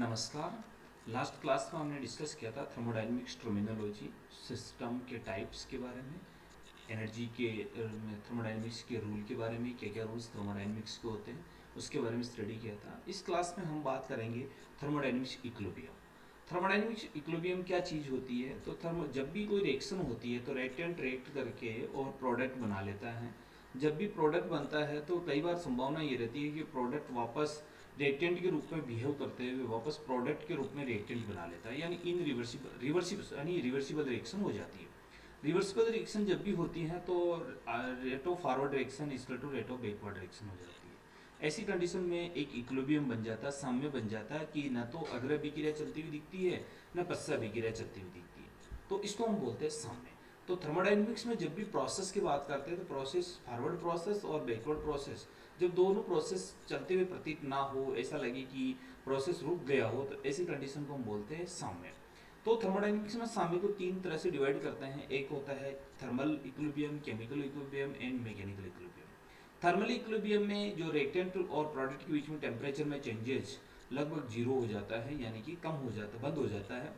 नमस्कार। Last class में हमने डिस्कस किया था थर्मोडायनेमिक्स टर्मिनोलॉजी, सिस्टम के टाइप्स के बारे में, एनर्जी के थर्मोडायनेमिक्स के रूल के बारे में, क्या क्या रूल्स थर्मोडायनेमिक्स के होते हैं उसके बारे में स्टडी किया था। इस क्लास में हम बात करेंगे थर्मोडायनेमिक्स इक्विलिब्रियम। थर्मोडायनेमिक्स इक्विलिब्रियम क्या चीज़ होती है? तो जब भी कोई रिएक्शन होती है तो रिएक्टेंट रिएक्ट करके और प्रोडक्ट बना लेता है। जब भी प्रोडक्ट बनता है तो कई बार संभावना ये रहती है कि प्रोडक्ट वापस रिएक्टेंट के रूप में बिहेव करते हुए वापस प्रोडक्ट के रूप में रिएक्टेंट बना लेता है, यानी इन रिवर्सिबल यानी रिवर्सिबल रिएक्शन हो जाती है। रिवर्सिबल रिएक्शन जब भी होती है तो rate of forward reaction equal to rate of backward reaction हो जाती है। ऐसी कंडीशन में एक इक्विलिब्रियम बन जाता है, साम्य बन जाता है कि न तो अग्र अभिक्रिया चलती हुई दिखती है न पश्चात अभिक्रिया चलती हुई दिखती है, तो इसको हम बोलते हैं साम्य। तो थर्मोडायनेमिक्स में जब भी प्रोसेस की बात करते हैं तो प्रोसेस फॉरवर्ड प्रोसेस और बैकवर्ड प्रोसेस, जब दोनों प्रोसेस चलते हुए प्रतीत ना हो, ऐसा लगे कि प्रोसेस रुक गया हो, तो ऐसी कंडीशन को हम बोलते हैं साम्य। तो थर्मोडायनेमिक्स में साम्य को तीन तरह से डिवाइड करते हैं। एक होता है thermal equilibrium, chemical equilibrium and mechanical equilibrium. Thermal equilibrium में जो रिएक्टेंट और प्रोडक्ट के बीच में टेम्परेचर में चेंजेस लगभग जीरो हो जाता है, यानी कि कम हो जाता है, बंद हो जाता है।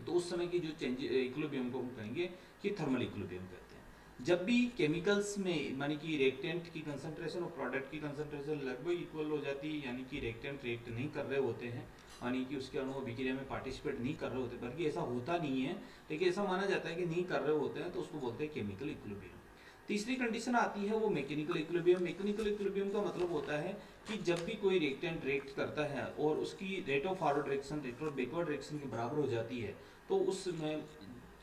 तो उस समय की जो चेंज इक्विलिब्रियम को हम कहेंगे कि थर्मल इक्विलिब्रियम कहते हैं। जब भी केमिकल्स में मानी कि रिएक्टेंट की कंसंट्रेशन और प्रोडक्ट की कंसंट्रेशन लगभग इक्वल हो जाती है, यानी कि रिएक्टेंट रिएक्ट नहीं कर रहे होते हैं, यानी कि उसके अणु अभिक्रिया में पार्टिसिपेट नहीं कर रहे होते, बल्कि ऐसा होता नहीं है लेकिन ऐसा माना जाता है कि नहीं कर रहे होते हैं, तो उसको बोलते हैं केमिकल इक्विलिब्रियम। तीसरी कंडीशन आती है वो मैकेनिकल इक्विलिब्रियम। मैकेनिकल इक्विलिब्रियम का मतलब होता है कि जब भी कोई रिएक्टेंट रिएक्ट करता है और उसकी rate of forward reaction rate of backward reaction के बराबर हो जाती है, तो उसमें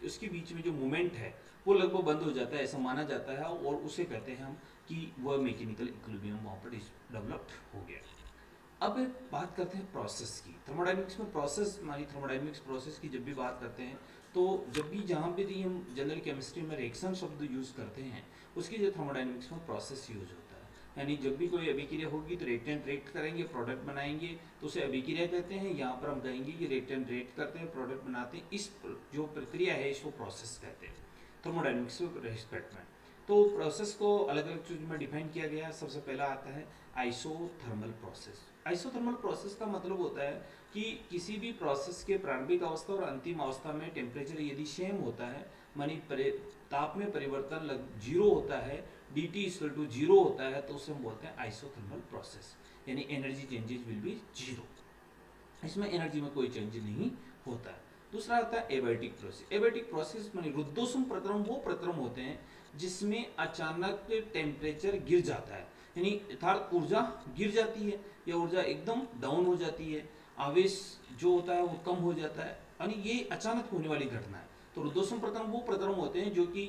उसके बीच में जो मूवमेंट है वो लगभग बंद हो जाता है, ऐसा माना जाता है, और उसे कहते हैं हम कि वह मैकेनिकल इक्विलिब्रियम वहाँ पर डेवलप्ड हो गया। अब बात करते हैं प्रोसेस की। थर्मोडायनेमिक्स में प्रोसेस मानी थर्मोडायनेमिक्स प्रोसेस की जब भी बात करते हैं तो जब भी जहाँ पे भी हम जनरल केमिस्ट्री में रिएक्शन शब्द यूज करते हैं उसकी जो थर्मोडायनेमिक्स में प्रोसेस यूज होता है। यानी जब भी कोई अभिक्रिया होगी तो रिएक्टेंट रिएक्ट करेंगे, प्रोडक्ट बनाएंगे, तो उसे अभिक्रिया कहते हैं। यहाँ पर हम कहेंगे कि रिएक्टेंट रिएक्ट करते हैं, प्रोडक्ट बनाते हैं, इस जो प्रक्रिया है इसको प्रोसेस कहते हैं थर्मोडायनेमिक्स के रेस्पेक्ट में। तो प्रोसेस को अलग अलग चीज में डिफाइन किया गया है। सबसे पहला आता है आइसोथर्मल प्रोसेस। आइसोथर्मल प्रोसेस का मतलब होता है कि किसी भी प्रोसेस के प्रारंभिक अवस्था और अंतिम अवस्था में टेम्परेचर यदि सेम होता है, मानी ताप में परिवर्तन जीरो होता है, dt इक्वल टू जीरो होता है, तो उसे हम बोलते हैं आइसोथर्मल प्रोसेस, यानी energy changes will be zero. इसमें एनर्जी में कोई चेंज नहीं होता है। दूसरा आता है एबायोटिक प्रोसेस। एबायोटिक प्रोसेस मानी रुद्धोष्म प्रक्रम वो प्रक्रम होते हैं जिसमें अचानक टेम्परेचर गिर जाता है, यानी अर्थात ऊर्जा गिर जाती है या ऊर्जा एकदम डाउन हो जाती है, आवेश जो होता है वो कम हो जाता है, यानी ये अचानक होने वाली घटना है। तो रुद्धोष्म प्रक्रम वो प्रक्रम होते हैं जो कि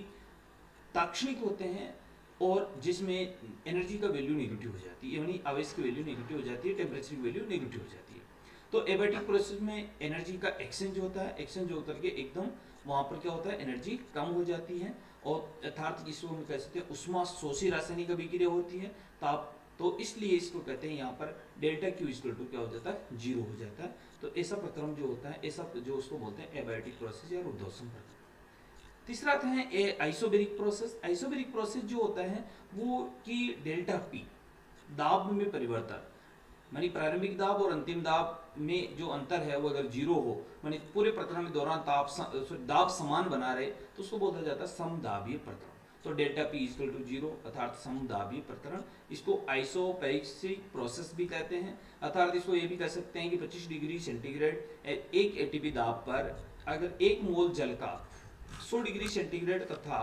ताक्षणिक होते हैं और जिसमें एनर्जी का वैल्यू नेगेटिव हो जाती है, यानी आवेश की वैल्यू नेगेटिव हो जाती है, टेम्परेचर की वैल्यू नेगेटिव हो जाती है। तो एबायोटिक प्रोसेस में एनर्जी का एक्सचेंज होता है, एक्सचेंज होकर के एकदम वहां पर क्या होता है, एनर्जी कम हो जाती है, और यथार्थ जिसको हम कह सकते हैं उष्मा शोषी रासायनिक अभिक्रिया होती है, ताप, तो इसलिए इसको कहते हैं यहाँ पर डेल्टा क्यू इक्वल टू क्या हो जाता है, जीरो हो जाता है। तो ऐसा प्रक्रम जो होता है, ऐसा जो उसको बोलते हैं एबायोटिक प्रोसेस या रुद्धोष्म प्रक्रम। तीसरा आता है आइसोबेरिक प्रोसेस। आइसोबेरिक प्रोसेस जो होता है वो कि डेल्टा पी दाब में परिवर्तन, मानी प्रारंभिक दाब और अंतिम दाब में जो अंतर है वो अगर जीरो हो, मानी पूरे प्रक्रम के दौरान दाब समान बना रहे, तो उसको बोला जाता है समदाबीय प्रक्रम। तो delta p equal to zero अर्थात समदाबीय प्रकरण, इसको आइसोपेरिक प्रोसेस भी कहते हैं। अर्थात इसको ये भी कह सकते हैं कि 25 डिग्री सेंटीग्रेड एक एटीपी दाब पर अगर एक मोल जल का 100 डिग्री सेंटीग्रेड तथा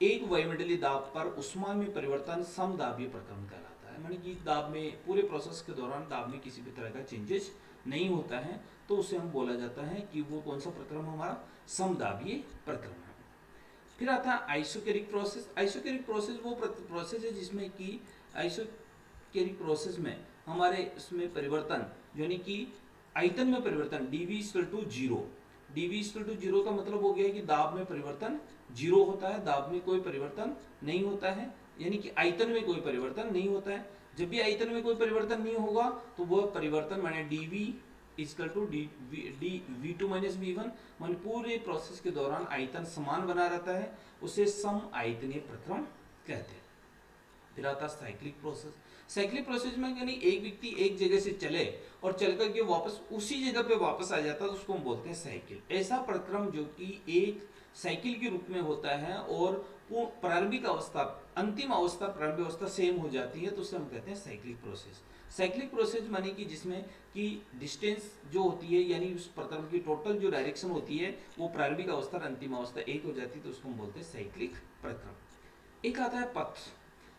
एक वायुमंडलीय दाब पर उष्मा में परिवर्तन समदाबीय प्रक्रम कहलाता है। मानी कि दाब में पूरे प्रोसेस के दौरान दाब में किसी भी तरह का चेंजेस नहीं होता है, तो उसे हम बोला जाता है कि वो कौन सा प्रक्रम हमारा समदाबीय प्रक्रम है। फिर आता है आइसोकेरिक प्रोसेस। आइसोकेरिक प्रोसेस वो प्रोसेस है जिसमें कि आइसोकेरिक प्रोसेस में हमारे इसमें परिवर्तन यानी कि आयतन में परिवर्तन dV equal to zero. dV equal to zero का मतलब हो गया कि दाब में परिवर्तन जीरो होता है, दाब में कोई परिवर्तन नहीं होता है, यानी कि आयतन में कोई परिवर्तन नहीं होता है। जब भी आयतन में कोई परिवर्तन नहीं होगा तो वह परिवर्तन माने dV equal to V2 minus V1, मान पूरे प्रोसेस के दौरान आयतन समान बना रहता है, उसे सम आयतनीय प्रक्रम कहते हैं। फिर आता है साइक्लिक प्रोसेस। साइक्लिक प्रोसेस में यानी एक व्यक्ति एक जगह से चले और चल करके वापस उसी जगह पे वापस आ जाता है तो उसको हम बोलते हैं साइकिल। ऐसा प्रक्रम जो कि एक साइकिल के रूप में होता है और वो प्रारंभिक अवस्था अंतिम अवस्था प्रारंभिक अवस्था सेम हो जाती है, तो उसे हम कहते हैं साइक्लिक प्रोसेस। साइक्लिक प्रोसेस माने कि जिसमें कि डिस्टेंस जो होती है यानी उस प्रक्रम की टोटल जो डायरेक्शन होती है वो प्रारंभिक अवस्था और अंतिम अवस्था एक हो जाती है, तो उसको हम बोलते हैं साइक्लिक प्रक्रम। एक आता है पथ,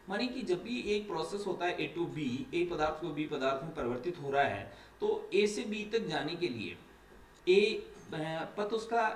माने कि जब भी एक प्रोसेस होता है ए टू बी, ए पदार्थ को बी पदार्थ में परिवर्तित हो रहा है तो ए से बी तक जाने के लिए ए पथ उसका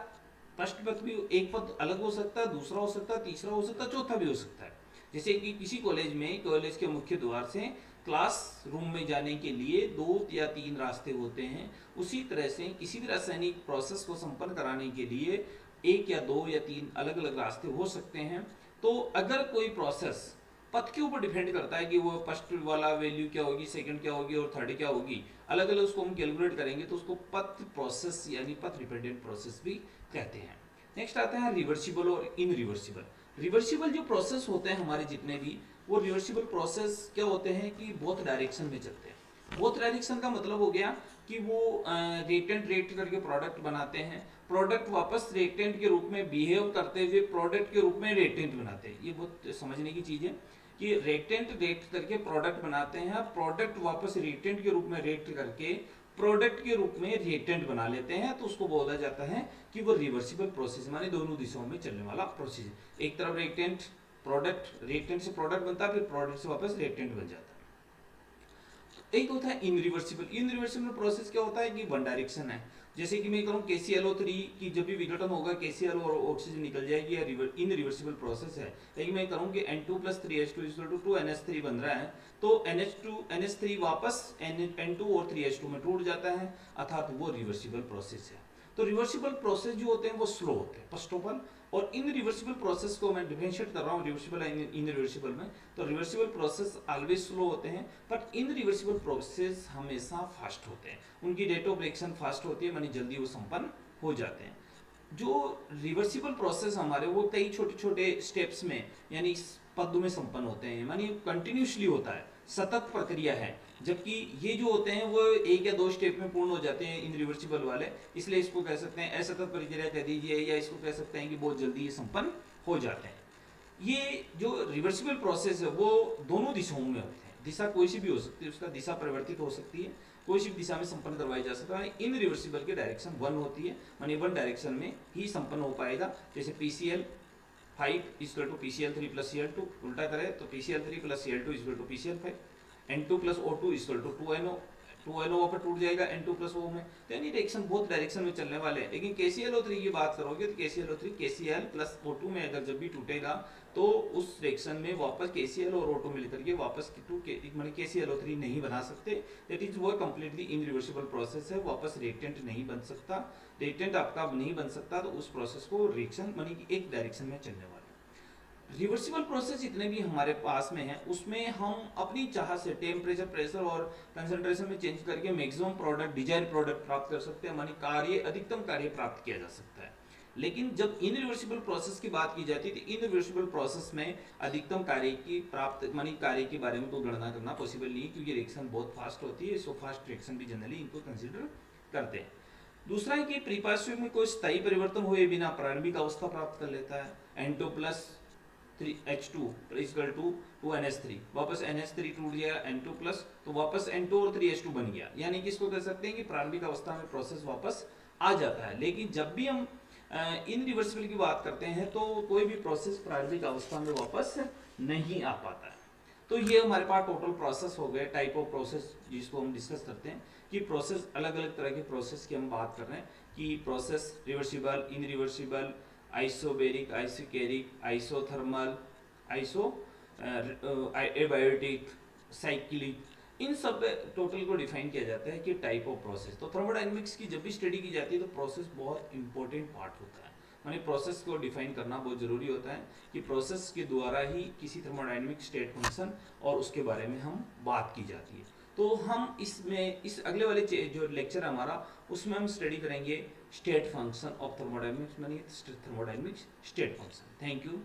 फर्स्ट पथ भी एक पथ अलग हो सकता है, दूसरा हो सकता है, तीसरा हो सकता है, चौथा भी हो सकता है। जैसे कि किसी कॉलेज में कॉलेज के मुख्य द्वार से क्लास रूम में जाने के लिए 2 या 3 रास्ते होते हैं, उसी तरह से किसी भी रासायनिक प्रोसेस को संपन्न कराने के लिए 1 या 2 या 3 अलग अलग रास्ते हो सकते हैं। तो अगर कोई प्रोसेस पथ के ऊपर डिपेंड करता है कि वो फर्स्ट वाला वैल्यू क्या होगी, सेकंड क्या होगी और थर्ड क्या होगी, अलग अलग उसको हम कैलकुलेट करेंगे तो उसको पथ प्रोसेस यानी पथ डिपेंडेंट प्रोसेस भी कहते हैं। नेक्स्ट आता है रिवर्सिबल और इनरिवर्सिबल। रिवर्सिबल जो प्रोसेस होते हैं हमारे जितने भी, वो रिवर्सिबल प्रोसेस क्या होते हैं कि बोथ डायरेक्शन में चलते हैं। बोथ डायरेक्शन का मतलब हो गया कि वो रिएक्टेंट रिएक्ट करके प्रोडक्ट बनाते हैं, प्रोडक्ट वापस रिएक्टेंट के रूप में बिहेव करते हुए प्रोडक्ट के रूप में रिएक्टेंट बनाते हैं। ये बहुत समझने की चीज है कि रिएक्टेंट रिएक्ट करके प्रोडक्ट बनाते हैं, प्रोडक्ट वापस रिएक्टेंट के रूप में रिएक्ट करके प्रोडक्ट के रूप में रिएक्टेंट बना लेते हैं, तो उसको बोला जाता है कि वो रिवर्सिबल प्रोसेस माने दोनों दिशाओं में चलने वाला प्रोसेस। एक तरफ रिएक्टेंट प्रोडक्ट, रिएक्टेंट से प्रोडक्ट बनता है, फिर प्रोडक्ट से वापस रिएक्टेंट बन जाता है। एक होता है इनरिवर्सिबल। इनरिवर्सिबल प्रोसेस क्या होता है कि वन डायरेक्शन है। जैसे कि मैं कहूँ KClO3 की जब भी विघटन होगा KCl और ऑक्सीजन निकल जाएगी, या इनरिवर्सिबल प्रोसेस है। लेकिन मैं कहूँ कि N2+3H2 2NH3 बन रहा है, तो NH3 वापस N2 और 3H2 में टूट जाता है, अर्थात वो रिवर्सिबल प्रोसेस है। तो रिवर्सिबल प्रोसेस जो होते हैं वो स्लो होते हैं फर्स्ट ऑफ ऑल, और इन रिवर्सिबल प्रोसेस को मैं डिफरेंशिएट कर रहा हूँ रिवर्सिबल इन रिवर्सिबल में। तो रिवर्सिबल प्रोसेस ऑलवेज स्लो होते हैं, बट इन रिवर्सिबल प्रोसेस हमेशा फास्ट होते हैं, उनकी रेट ऑफ रिएक्शन फास्ट होती है, मानी जल्दी वो संपन्न हो जाते हैं। जो रिवर्सिबल प्रोसेस हमारे वो कई छोटे छोटे स्टेप्स में यानी पदों में संपन्न होते हैं, मानी कंटिन्यूसली होता है, सतत प्रक्रिया है। जबकि ये जो होते हैं वो 1 या 2 स्टेप में पूर्ण हो जाते हैं इन रिवर्सिबल वाले, इसलिए इसको कह सकते हैं असतत प्रक्रिया कह दीजिए, या इसको कह सकते हैं कि बहुत जल्दी ये संपन्न हो जाते हैं। ये जो रिवर्सिबल प्रोसेस है वो दोनों दिशाओं में होते हैं, दिशा कोई सी भी हो सकती है, उसका दिशा परिवर्तित हो सकती है, कोई सी दिशा में संपन्न करवाई जा सकता है। इन रिवर्सिबल की डायरेक्शन 1 होती है, मानी 1 डायरेक्शन में ही संपन्न हो पाएगा। जैसे PCl5 = PCl3 + Cl2, उल्टा करें तो PCl3 + Cl2 = PCl5, N2 + O2 = 2NO, 2NO पर टूट जाएगा N2 + O में, तो यानी डायरेक्शन बहुत डायरेक्शन में चलने वाले हैं। लेकिन KClO3 की बात करोगे तो KClO3 KCl + O2 में अगर जब भी टूटेगा तो उस रिएक्शन में वापस KCl और O2 मिलकर के वापस माने KClO3 नहीं बना सकते। दैट इज वो कंप्लीटली इनरिवर्सिबल प्रोसेस है, वापस रिएक्टेंट नहीं बन सकता, रिएक्टेंट आपका नहीं बन सकता, तो उस प्रोसेस को रिएक्शन माने कि एक डायरेक्शन में चलने वाला। रिवर्सिबल प्रोसेस जितने भी हमारे पास में है उसमें हम अपनी चाह से टेम्परेचर, प्रेशर और कंसंट्रेशन में चेंज करके मैक्सिमम प्रोडक्ट, डिजायर प्रोडक्ट प्राप्त कर सकते हैं, मानी कार्य अधिकतम कार्य प्राप्त किया जा सकता है। लेकिन जब इनरिवर्सिबल प्रोसेस की बात की जाती है तो इनरिवर्सिबल प्रोसेस में अधिकतम कार्य की प्राप्त मानी कार्य के बारे में तो गणना करना पॉसिबल नहीं है, क्योंकि रिएक्शन बहुत फास्ट होती है, सो फास्ट रिएक्शन भी जनरली इनको कंसिडर करते हैं। दूसरा है कि प्रीपार्श्व में कोई स्थायी परिवर्तन हुए बिना प्रारंभिक अवस्था प्राप्त कर लेता है। N2 + 3H2 = 2NH3, वापस NH3 टूट गया N2 प्लस, तो वापस N2 और 3H2 बन गया, यानी कि इसको कह सकते हैं कि प्रारंभिक अवस्था में प्रोसेस वापस आ जाता है। लेकिन जब भी हम इनरिवर्सिबल की बात करते हैं तो कोई भी प्रोसेस प्रारंभिक अवस्था में वापस नहीं आ पाता है। तो ये हमारे पास टोटल प्रोसेस हो गए, टाइप ऑफ प्रोसेस जिसको हम डिस्कस करते हैं कि प्रोसेस अलग अलग तरह के प्रोसेस की हम बात कर रहे हैं कि process reversible, irreversible, isobaric, isochoric, isothermal, adiabatic, cyclic, इन सब टोटल को डिफाइन किया जाता है कि टाइप ऑफ प्रोसेस। तो थर्मोडायनेमिक्स की जब भी स्टडी की जाती है तो प्रोसेस बहुत इंपॉर्टेंट पार्ट होता है, माने प्रोसेस को डिफाइन करना बहुत जरूरी होता है कि प्रोसेस के द्वारा ही किसी थर्मोडायनेमिक स्टेट फंक्शन और उसके बारे में हम बात की जाती है। तो हम इसमें इस अगले वाले जो लेक्चर हमारा उसमें हम स्टडी करेंगे स्टेट फंक्शन ऑफ थर्मोडायनेमिक्स, मानी thermodynamics state function. Thank you.